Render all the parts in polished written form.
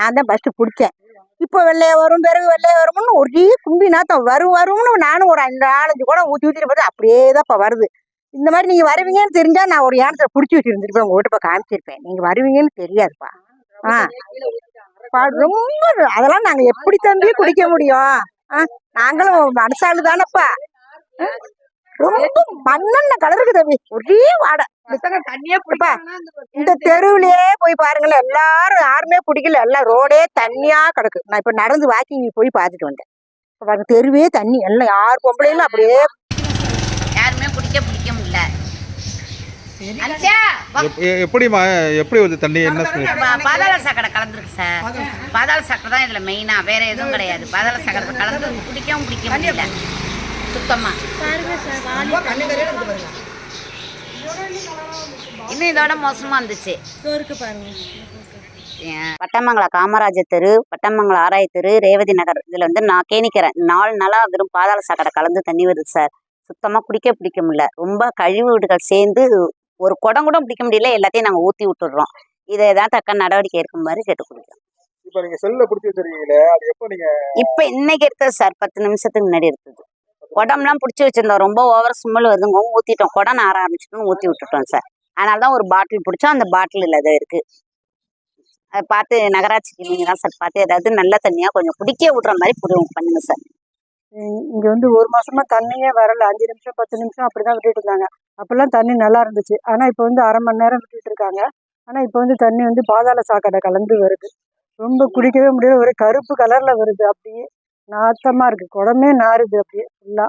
நான் தான் ஃபஸ்ட்டு பிடிச்சேன். இப்போ வெள்ளையா வரும் பிறகு வெள்ளையா வரும்னு ஒரே கும்பி நாத்தம் வரும்னு நானும் ஒரு 4-5 கூட ஊற்றி பார்த்து அப்படியே தான் இப்போ வருது. இந்த மாதிரி நீங்கள் வருவீங்கன்னு தெரிஞ்சால் நான் ஒரு யானத்தை பிடிச்சி வச்சுருந்துருப்பேன், உங்கள்கிட்ட இப்போ காமிச்சிருப்பேன். நீங்கள் வருவீங்கன்னு தெரியாதுப்பா. ரொம்ப அதெல்லாம் நாங்கள் எப்படி தம்பி குடிக்க முடியும்? நாங்களும் மனசாலு தானப்பா. ரொம்ப மண்ணெண்ண கலருக்கு தம்பி, ஒரே வாடை. இந்த தெருவுலயே போய் பாருங்களேன், எல்லாரும் யாருமே குடிக்கல, எல்லாம் ரோடே தண்ணியா கிடக்கு. நான் இப்ப நடந்து வாக்கிங் போய் பார்த்துட்டு வந்தேன். பாருங்க தெருவே தண்ணி, எல்லாம் யார் பொம்பளையும் அப்படியே யாருமே பிடிக்க முடியல. எப்படி வந்து தண்ணி என்ன பாதாள சாக்கடை கலந்துருக்கு சார். பாதாள சாக்கடை தான் இதுல மெயினா, வேற எதுவும் கிடையாது. பாதாள சாக்கடை கலந்து பிடிக்க முடியல சுத்தமா. இன்னும் இதோட மோசமா இருந்துச்சு. பட்டமங்கலம் காமராஜர் தெரு, பட்டமங்கலம் ஆராய் தெரு, ரேவதி நகர், இதுல வந்து நான் கேணிக்கிறேன். 4 நாளா வெறும் பாதாள சாக்கடை கலந்து தண்ணி வருது சார். சுத்தமா பிடிக்க முடியல. ரொம்ப கழிவு வீடுகள் சேர்ந்து ஒரு குடம் கூட பிடிக்க முடியல. எல்லாத்தையும் நாங்க ஊத்தி விட்டுடுறோம். இதை தான் தக்க நடவடிக்கை இருக்குமாறு கேட்டுக்கொடுக்கிறோம். இப்ப இன்னைக்கு எடுத்தது சார், 10 நிமிஷத்துக்கு முன்னாடி எடுத்தது. குடம்லாம் பிடிச்சி வச்சிருந்தோம், ரொம்ப ஓவர் ஸ்மெல் வருதுங்க, ஊத்திட்டோம். குடம் நார ஆரம்பிச்சுட்டு ஊத்தி விட்டுட்டோம் சார். அதனாலதான் ஒரு பாட்டில் பிடிச்சோம். அந்த பாட்டில் இல்லை இருக்கு. அதை பார்த்து நகராட்சிக்கு நீங்க தான் சார் பார்த்து ஏதாவது நல்ல தண்ணியா கொஞ்சம் குடிக்க விடுற மாதிரி பண்ணுங்க சார். இங்க வந்து 1 மாசமா தண்ணியே வரல. 5 நிமிஷம் 10 நிமிஷம் அப்படிதான் விட்டுட்டு இருந்தாங்க. அப்பெல்லாம் தண்ணி நல்லா இருந்துச்சு. ஆனா இப்ப வந்து அரை மணி நேரம் விட்டுட்டு இருக்காங்க. ஆனா இப்ப வந்து தண்ணி வந்து பாதாள சாக்கடை கலந்து வருது. ரொம்ப குடிக்கவே முடியாது. ஒரு கருப்பு கலர்ல வருது, அப்படியே நாத்தமா இருக்கு. குடமே நாறுது அப்படியே ஃபுல்லா.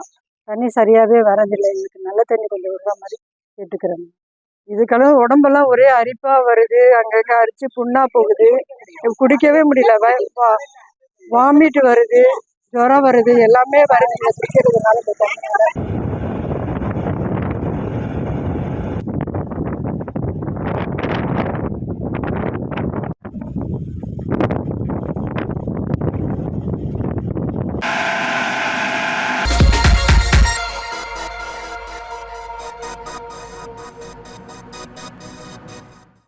தண்ணி சரியாவே வரதில்லை. எங்களுக்கு நல்ல தண்ணி கொஞ்சம் விடுற மாதிரி கேட்டுக்கிறேன். இதுக்கெல்லாம் உடம்பெல்லாம் ஒரே அரிப்பா வருது, அங்கங்க அரிச்சு புண்ணா போகுது, குடிக்கவே முடியல. வாமிட்டு வருது, ஜுரம் வருது, எல்லாமே வருது குடிக்கிறதுனால.